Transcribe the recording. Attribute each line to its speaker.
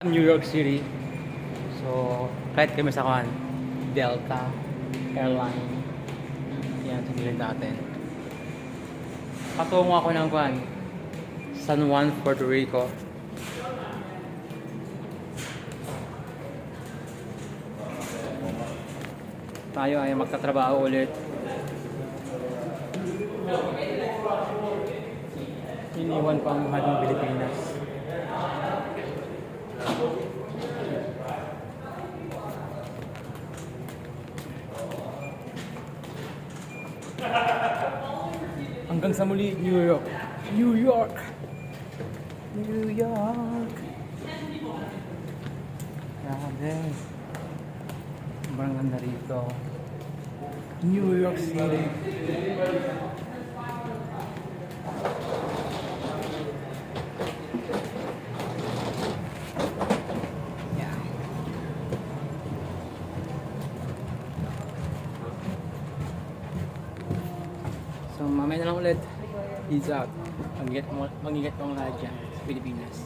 Speaker 1: New York City. So, flight kami sa Delta Airline. Yan, sa gilid natin. Patungo ako ng San Juan, Puerto Rico. Tayo ay magtatrabaho ulit. Iniwan pa ang mahal ng Pilipinas. Hanggang sa muli, New York. New York. New York. Grabe. Sobrang ganda rito. New York City. Yeah. So mamaya na lang ulit. Peace out. Mag-ingat mo lahat dyan sa Pilipinas.